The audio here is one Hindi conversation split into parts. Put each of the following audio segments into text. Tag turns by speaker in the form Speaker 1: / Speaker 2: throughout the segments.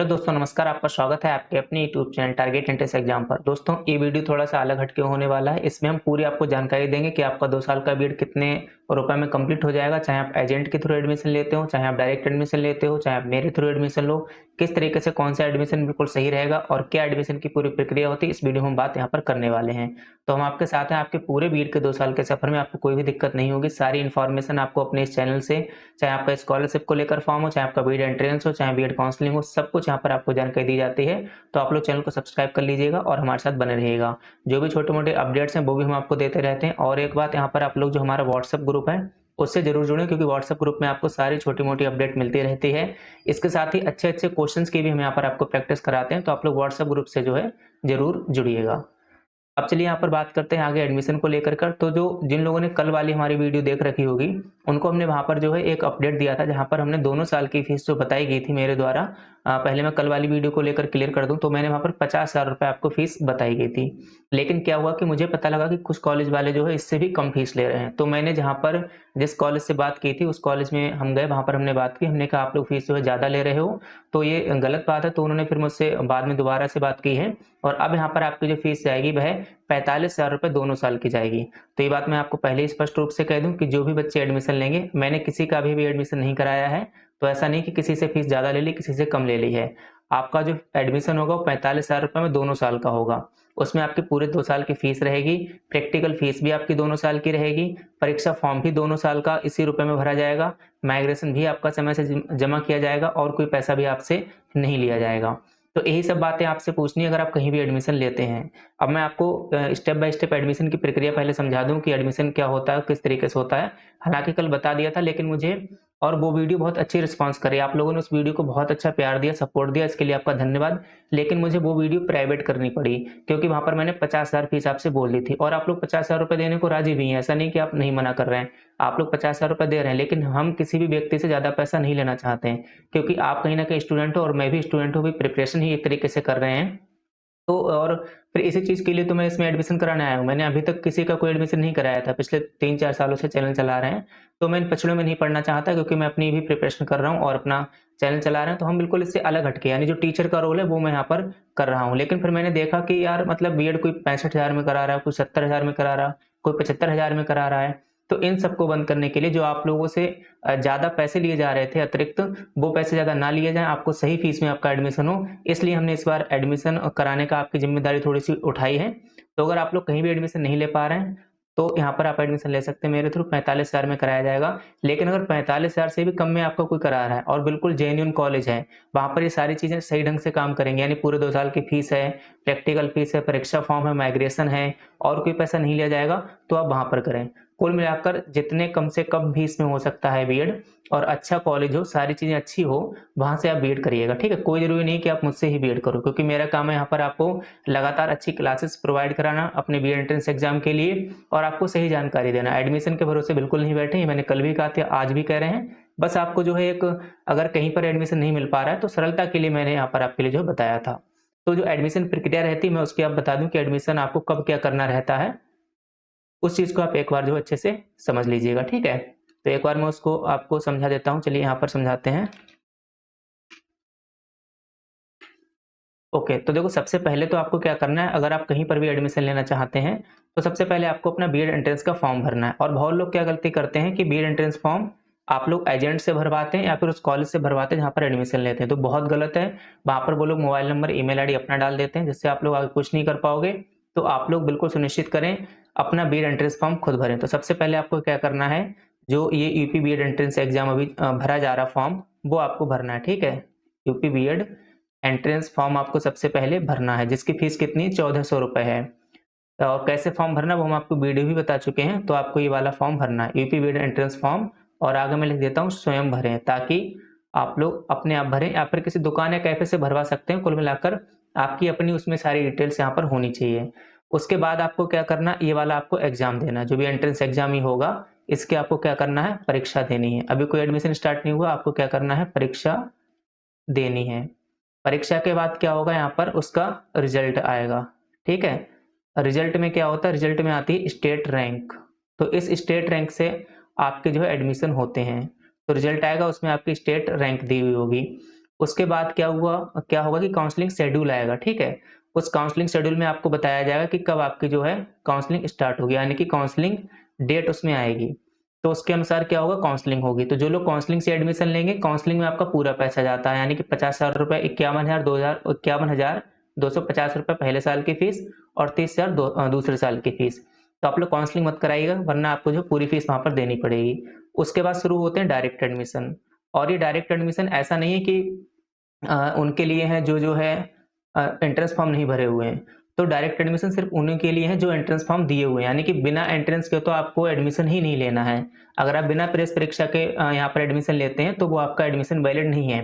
Speaker 1: हेलो दोस्तों, नमस्कार। आपका स्वागत है आपके अपने YouTube channel target entrance exam पर। दोस्तों, ये वीडियो थोड़ा सा अलग हटके होने वाला है। इसमें हम पूरी आपको जानकारी देंगे कि आपका 2 साल का बीएड कितने रुपए में कंप्लीट हो जाएगा, चाहे आप एजेंट के थ्रू एडमिशन लेते हो, चाहे आप डायरेक्ट एडमिशन लेते हो, चाहे आप मेरे थ्रू एडमिशन लो। किस तरीके से कौन सा एडमिशन बिल्कुल सही रहेगा और क्या एडमिशन की पूरी प्रक्रिया होती है, इस वीडियो में हम बात यहाँ पर करने वाले हैं। तो हम आपके साथ हैं आपके पूरे बीएड के 2 साल के सफर में। आपको कोई भी दिक्कत नहीं होगी। सारी इन्फॉर्मेशन आपको अपने इस चैनल से, चाहे आपका स्कॉलरशिप को लेकर फॉर्म हो, चाहे आपका बीएड एंट्रेंस हो, चाहे बीएड काउंसलिंग हो, सब कुछ यहाँ पर आपको जानकारी दी जाती है। तो आप लोग चैनल को सब्सक्राइब कर लीजिएगा और हमारे साथ बने रहिएगा। जो भी छोटे-मोटे अपडेट्स हैं वो भी हम आपको देते रहते हैं। और एक बात, यहाँ पर आप लोग जो हमारा व्हाट्सएप ग्रुप है उससे जरूर जुड़ें, क्योंकि व्हाट्सएप ग्रुप में आपको सारी छोटी-मोटी अपडेट मिलती रहती है। इसके साथ ही अच्छे-अच्छे क्वेश्चंस की भी हम यहाँ पर आपको प्रैक्टिस कराते हैं। तो आप लोग व्हाट्सएप ग्रुप से जो है जरूर जुड़िएगा। अब चलिए यहाँ पर बात करते हैं आगे एडमिशन को लेकर कर। तो जो जिन लोगों ने कल वाली हमारी वीडियो देख रखी होगी, उनको हमने वहाँ पर जो है एक अपडेट दिया था, जहाँ पर हमने दोनों साल की फीस जो बताई गई थी मेरे द्वारा। पहले मैं कल वाली वीडियो को लेकर क्लियर कर दूं, तो मैंने वहाँ पर 50,000 रुपये आपको फीस बताई गई थी। लेकिन क्या हुआ कि मुझे पता लगा कि कुछ कॉलेज वाले जो है इससे भी कम फीस ले रहे हैं। तो मैंने जहाँ पर जिस कॉलेज से बात की थी उस कॉलेज में हम गए, वहाँ पर हमने बात की। हमने कहा आप लोग फीस जो है ज़्यादा ले रहे हो, तो ये गलत बात है। तो उन्होंने फिर मुझसे बाद में दोबारा से बात की है, और अब यहाँ पर आपकी जो फीस जाएगी वह 45,000 रुपये दोनों साल की जाएगी। तो ये बात मैं आपको पहले ही स्पष्ट रूप से कह दूं कि जो भी बच्चे एडमिशन लेंगे, मैंने किसी का भी एडमिशन नहीं कराया है, तो ऐसा नहीं कि किसी से फीस ज़्यादा ले ली, किसी से कम ले ली है। आपका जो एडमिशन होगा वो 45,000 रुपये में दोनों साल का होगा। उसमें आपकी पूरे 2 साल की फीस रहेगी, प्रैक्टिकल फीस भी आपकी दोनों साल की रहेगी, परीक्षा फॉर्म भी दोनों साल का इसी रुपये में भरा जाएगा, माइग्रेशन भी आपका समय से जमा किया जाएगा, और कोई पैसा भी आपसे नहीं लिया जाएगा। तो यही सब बातें आपसे पूछनी है अगर आप कहीं भी एडमिशन लेते हैं। अब मैं आपको स्टेप बाय स्टेप एडमिशन की प्रक्रिया पहले समझा दूं कि एडमिशन क्या होता है, किस तरीके से होता है। हालांकि कल बता दिया था, लेकिन मुझे और वो वीडियो बहुत अच्छी रिस्पांस करे। आप लोगों ने उस वीडियो को बहुत अच्छा प्यार दिया, सपोर्ट दिया, इसके लिए आपका धन्यवाद। लेकिन मुझे वो वीडियो प्राइवेट करनी पड़ी, क्योंकि वहां पर मैंने 50,000 फीस आपसे बोल दी थी, और आप लोग 50,000 रुपये देने को राजी भी हैं। ऐसा नहीं कि आप नहीं मना कर रहे हैं, आप लोग 50,000 रुपये दे रहे हैं। लेकिन हम किसी भी व्यक्ति से ज्यादा पैसा नहीं लेना चाहते हैं, क्योंकि आप कहीं ना कहीं स्टूडेंट हो और मैं भी स्टूडेंट हूँ, भी प्रिपरेशन ही एक तरीके से कर रहे हैं। तो और फिर इसी चीज़ के लिए तो मैं इसमें एडमिशन कराने आया हूँ। मैंने अभी तक किसी का कोई एडमिशन नहीं कराया था, पिछले 3-4 सालों से चैनल चला रहे हैं। तो मैं इन पछड़ों में नहीं पड़ना चाहता, क्योंकि मैं अपनी भी प्रिपरेशन कर रहा हूँ और अपना चैनल चला रहे हैं। तो हम बिल्कुल इससे अलग हटके, यानी जो टीचर का रोल है वो मैं यहाँ पर कर रहा हूँ। लेकिन फिर मैंने देखा कि यार मतलब बीएड कोई 65,000 में करा रहा है, कोई 70,000 में करा रहा है, कोई 75,000 में करा रहा है। तो इन सबको बंद करने के लिए जो आप लोगों से ज़्यादा पैसे लिए जा रहे थे अतिरिक्त, वो पैसे ज़्यादा ना लिए जाएँ, आपको सही फीस में आपका एडमिशन हो। इसलिए हमने इस बार एडमिशन कराने का आपकी ज़िम्मेदारी थोड़ी-सी उठाई है। तो अगर आप लोग कहीं भी एडमिशन नहीं ले पा रहे हैं, तो यहाँ पर आप एडमिशन ले सकते हैं मेरे थ्रू। 45,000 में कराया जाएगा। लेकिन अगर 45,000 से भी कम में आपका कोई करा रहा है और बिल्कुल जेन्युइन कॉलेज है, वहाँ पर ये सारी चीज़ें सही ढंग से काम करेंगे, यानी पूरे 2 साल की फीस है, प्रैक्टिकल फीस है, परीक्षा फॉर्म है, माइग्रेशन है, और कोई पैसा नहीं लिया जाएगा, तो आप वहाँ पर करें। कुल मिलाकर जितने कम से कम फीस में हो सकता है बीएड, और अच्छा कॉलेज हो, सारी चीज़ें अच्छी हो, वहाँ से आप बीएड करिएगा, ठीक है? कोई ज़रूरी नहीं कि आप मुझसे ही बीएड करो, क्योंकि मेरा काम है यहाँ पर आपको लगातार अच्छी क्लासेस प्रोवाइड कराना अपने बीएड एंट्रेंस एग्जाम के लिए, और आपको सही जानकारी देना। एडमिशन के भरोसे बिल्कुल नहीं बैठे, ये मैंने कल भी कहा था, आज भी कह रहे हैं। बस आपको जो है एक, अगर कहीं पर एडमिशन नहीं मिल पा रहा है, तो सरलता के लिए मैंने यहाँ पर आपके लिए जो बताया था। तो जो एडमिशन प्रक्रिया रहती है, मैं उसकी आप बता दूँ कि एडमिशन आपको कब क्या करना रहता है, उस चीज़ को आप एक बार जो अच्छे से समझ लीजिएगा, ठीक है? तो एक बार मैं उसको आपको समझा देता हूँ। चलिए यहाँ पर समझाते हैं। ओके, तो देखो, सबसे पहले तो आपको क्या करना है, अगर आप कहीं पर भी एडमिशन लेना चाहते हैं, तो सबसे पहले आपको अपना बीएड एंट्रेंस का फॉर्म भरना है। और बहुत लोग क्या गलती करते हैं कि बीएड एंट्रेंस फॉर्म आप लोग एजेंट से भरवाते हैं या फिर उस कॉलेज से भरवाते हैं जहाँ पर एडमिशन लेते हैं, तो बहुत गलत है। वहाँ पर वो लोग मोबाइल नंबर, ईमेल आईडी अपना डाल देते हैं, जिससे आप लोग आगे कुछ नहीं कर पाओगे। तो आप लोग बिल्कुल सुनिश्चित करें अपना बीएड एंट्रेंस फॉर्म खुद भरें। तो सबसे पहले आपको क्या करना है, जो ये यूपी बीएड एंट्रेंस एग्जाम अभी भरा जा रहा फॉर्म, वो आपको भरना है, ठीक है? यूपी बीएड एंट्रेंस फॉर्म आपको सबसे पहले भरना है, जिसकी फीस कितनी, 1400 रुपये है। और कैसे फॉर्म भरना वो हम आपको वीडियो भी बता चुके हैं। तो आपको ये वाला फॉर्म भरना है, यूपी बीएड एंट्रेंस फॉर्म। और आगे मैं लिख देता हूँ स्वयं भरें, ताकि आप लोग अपने आप भरें, या फिर किसी दुकान या कैफे से भरवा सकते हैं। कुल मिलाकर आपकी अपनी उसमें सारी डिटेल्स यहाँ पर होनी चाहिए। उसके बाद आपको क्या करना, ये वाला आपको एग्जाम देना, जो भी एंट्रेंस एग्जाम ही होगा, इसके आपको क्या करना है, परीक्षा देनी है। अभी कोई एडमिशन स्टार्ट नहीं हुआ, आपको क्या करना है, परीक्षा देनी है। परीक्षा के बाद क्या होगा, यहाँ पर उसका रिजल्ट आएगा, ठीक है? रिजल्ट में क्या होता है, रिजल्ट में आती है स्टेट रैंक। तो इस स्टेट रैंक से आपके जो है एडमिशन होते हैं। तो रिजल्ट आएगा, उसमें आपकी स्टेट रैंक दी हुई होगी। उसके बाद क्या होगा कि काउंसलिंग शेड्यूल आएगा, ठीक है? उस काउंसलिंग शेड्यूल में आपको बताया जाएगा कि कब आपकी जो है काउंसलिंग स्टार्ट होगी, यानी कि काउंसलिंग डेट उसमें आएगी। तो उसके अनुसार क्या होगा, काउंसलिंग होगी। तो जो लोग काउंसलिंग से एडमिशन लेंगे, काउंसलिंग में आपका पूरा पैसा जाता है, यानी कि 50,000 रुपए, 51,250 रुपए पहले साल की फीस और 30,000 दूसरे साल की फीस। तो आप लोग काउंसलिंग मत कराइएगा, वरना आपको जो पूरी फीस वहाँ पर देनी पड़ेगी। उसके बाद शुरू होते हैं डायरेक्ट एडमिशन। और ये डायरेक्ट एडमिशन ऐसा नहीं है कि उनके लिए है जो है एंट्रेंस फॉर्म नहीं भरे हुए हैं। तो डायरेक्ट एडमिशन सिर्फ उन्हीं के लिए है जो एंट्रेंस फॉर्म दिए हुए हैं, यानी कि बिना एंट्रेंस के तो आपको एडमिशन ही नहीं लेना है। अगर आप बिना प्रेस परीक्षा के यहाँ पर एडमिशन लेते हैं तो वो आपका एडमिशन वैलिड नहीं है।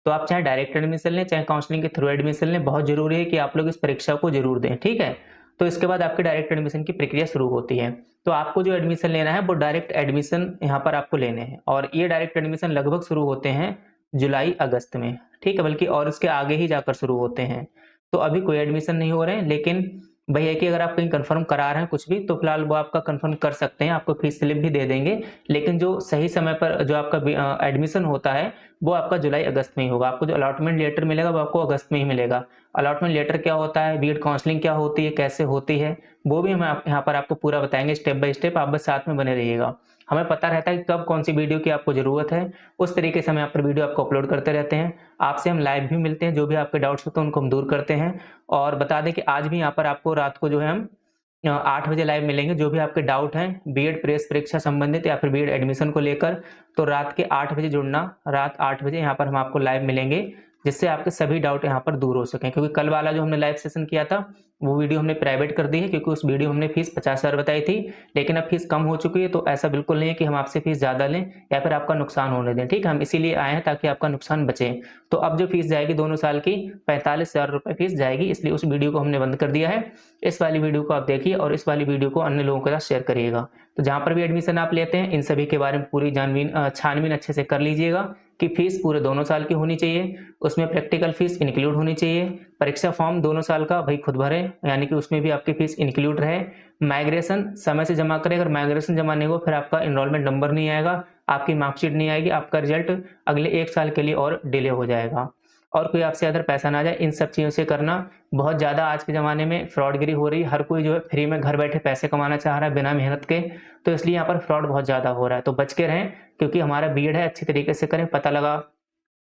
Speaker 1: तो आप चाहे डायरेक्ट एडमिशन लें, चाहे काउंसलिंग के थ्रू एडमिशन लें, बहुत जरूरी है कि आप लोग इस परीक्षा को जरूर दें, ठीक है? तो इसके बाद आपकी डायरेक्ट एडमिशन की प्रक्रिया शुरू होती है। तो आपको जो एडमिशन लेना है वो डायरेक्ट एडमिशन यहाँ पर आपको लेने हैं, और ये डायरेक्ट एडमिशन लगभग शुरू होते हैं जुलाई अगस्त में, ठीक है? बल्कि और इसके आगे ही जाकर शुरू होते हैं। तो अभी कोई एडमिशन नहीं हो रहे हैं, लेकिन वही है कि अगर आप कहीं कंफर्म करा रहे हैं कुछ भी, तो फिलहाल वो आपका कंफर्म कर सकते हैं, आपको फीस स्लिप भी दे देंगे। लेकिन जो सही समय पर जो आपका एडमिशन होता है वो आपका जुलाई अगस्त में ही होगा। आपको जो अलॉटमेंट लेटर मिलेगा वो आपको अगस्त में ही मिलेगा। अलॉटमेंट लेटर क्या होता है, बीएड काउंसलिंग क्या होती है, कैसे होती है, वो भी हम यहाँ पर आपको पूरा बताएंगे स्टेप बाय स्टेप। आप बस साथ में बने रहिएगा। हमें पता रहता है कि कब कौन सी वीडियो की आपको ज़रूरत है, उस तरीके से हम यहाँ पर वीडियो आपको अपलोड करते रहते हैं। आपसे हम लाइव भी मिलते हैं, जो भी आपके डाउट्स होते हैं उनको हम दूर करते हैं। और बता दें कि आज भी यहाँ पर आपको रात को जो है हम 8 बजे लाइव मिलेंगे। जो भी आपके डाउट हैं बीएड प्रेस परीक्षा संबंधित या फिर बीएड एडमिशन को लेकर, तो रात के 8 बजे जुड़ना। रात 8 बजे यहाँ पर हम आपको लाइव मिलेंगे, जिससे आपके सभी डाउट यहाँ पर दूर हो सकें। क्योंकि कल वाला जो हमने लाइव सेशन किया था वो वीडियो हमने प्राइवेट कर दी है, क्योंकि उस वीडियो हमने फीस 50,000 बताई थी, लेकिन अब फीस कम हो चुकी है। तो ऐसा बिल्कुल नहीं है कि हम आपसे फीस ज़्यादा लें या फिर आपका नुकसान होने दें, ठीक है? हम इसीलिए आए हैं ताकि आपका नुकसान बचे। तो अब जो फीस जाएगी दोनों साल की 45,000 रुपये फीस जाएगी, इसलिए उस वीडियो को हमने बंद कर दिया है। इस वाली वीडियो को आप देखिए और इस वाली वीडियो को अन्य लोगों के साथ शेयर करिएगा। तो जहाँ पर भी एडमिशन आप लेते हैं, इन सभी के बारे में पूरी छानबीन अच्छे से कर लीजिएगा कि फीस पूरे दोनों साल की होनी चाहिए, उसमें प्रैक्टिकल फीस इंक्लूड होनी चाहिए, परीक्षा फॉर्म दोनों साल का भाई खुद भरें, यानी कि उसमें भी आपकी फीस इंक्लूड रहे, माइग्रेशन समय से जमा करें। अगर माइग्रेशन जमा नहीं हो फिर आपका इनरोलमेंट नंबर नहीं आएगा, आपकी मार्कशीट नहीं आएगी, आपका रिजल्ट अगले 1 साल के लिए और डिले हो जाएगा। और कोई आपसे अदर पैसा ना जाए, इन सब चीज़ों से करना। बहुत ज़्यादा आज के ज़माने में फ्रॉडगिरी हो रही है, हर कोई जो है फ्री में घर बैठे पैसे कमाना चाह रहा है बिना मेहनत के, तो इसलिए यहाँ पर फ्रॉड बहुत ज़्यादा हो रहा है। तो बच के रहें, क्योंकि हमारा बीएड है, अच्छी तरीके से करें। पता लगा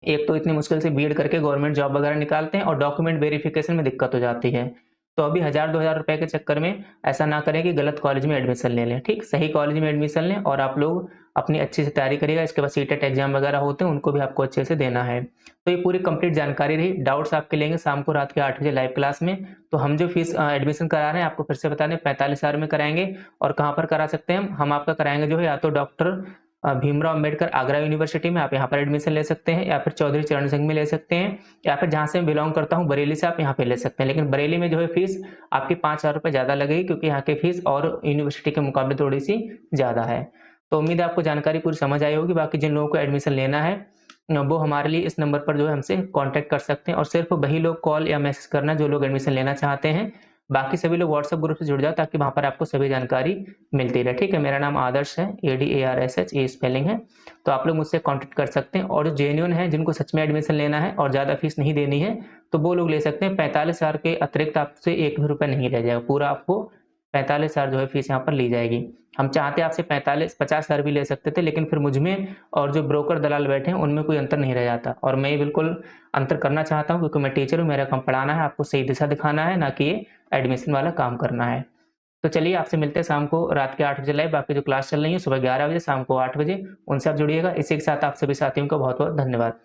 Speaker 1: एक तो इतनी मुश्किल से बीएड करके गवर्नमेंट जॉब वगैरह निकालते हैं और डॉक्यूमेंट वेरिफिकेशन में दिक्कत हो जाती है। तो अभी 1000-2000 रुपए के चक्कर में ऐसा ना करें कि गलत कॉलेज में एडमिशन ले लें, ठीक? सही कॉलेज में एडमिशन लें और आप लोग अपनी अच्छी से तैयारी करिएगा। इसके बाद सीटेट एग्जाम वगैरह होते हैं, उनको भी आपको अच्छे से देना है। तो ये पूरी कंप्लीट जानकारी रही। डाउट्स आपके लेंगे शाम को रात के 8 बजे लाइव क्लास में। तो हम जो फीस एडमिशन करा रहे हैं आपको फिर से बता दें, 45,000 में कराएंगे। और कहाँ पर करा सकते हैं हम आपका कराएंगे जो है, या तो डॉक्टर भीमराव अंबेडकर आगरा यूनिवर्सिटी में आप यहाँ पर एडमिशन ले सकते हैं, या फिर चौधरी चरण सिंह में ले सकते हैं, या फिर जहाँ से मैं बिलोंग करता हूँ बरेली से आप यहाँ पे ले सकते हैं। लेकिन बरेली में जो है फीस आपकी 5,000 रुपये ज़्यादा लगेगी, क्योंकि यहाँ की फीस और यूनिवर्सिटी के मुकाबले थोड़ी सी ज़्यादा है। तो उम्मीद है आपको जानकारी पूरी समझ आई होगी। बाकी जिन लोगों को एडमिशन लेना है वो हमारे लिए इस नंबर पर जो है हमसे कॉन्टैक्ट कर सकते हैं, और सिर्फ वही लोग कॉल या मैसेज करना जो लोग एडमिशन लेना चाहते हैं। बाकी सभी लोग व्हाट्सएप ग्रुप से जुड़ जाओ, ताकि वहाँ पर आपको सभी जानकारी मिलती रहे, ठीक है? मेरा नाम आदर्श है, ADARSH, ये स्पेलिंग है। तो आप लोग मुझसे कांटेक्ट कर सकते हैं। और जो जेन्युइन है, जिनको सच में एडमिशन लेना है और ज़्यादा फीस नहीं देनी है, तो वो लोग ले सकते हैं। 45,000 के अतिरिक्त आपसे 1 भी रुपये नहीं रह जाएगा, पूरा आपको 45,000 जो है फीस यहाँ पर ली जाएगी। हम चाहते आपसे 50,000 भी ले सकते थे, लेकिन फिर मुझ में और जो ब्रोकर दलाल बैठे हैं उनमें कोई अंतर नहीं रह जाता। और मैं ये बिल्कुल अंतर करना चाहता हूँ, क्योंकि मैं टीचर हूँ, मेरा काम पढ़ाना है, आपको सही दिशा दिखाना है, ना कि ये एडमिशन वाला काम करना है। तो चलिए आपसे मिलते हैं शाम को रात के 8 बजे लाइव। बाकी जो क्लास चल रही है सुबह 11 बजे, शाम को 8 बजे, उनसे आप जुड़िएगा। इसी के साथ आप सभी साथियों का बहुत बहुत धन्यवाद।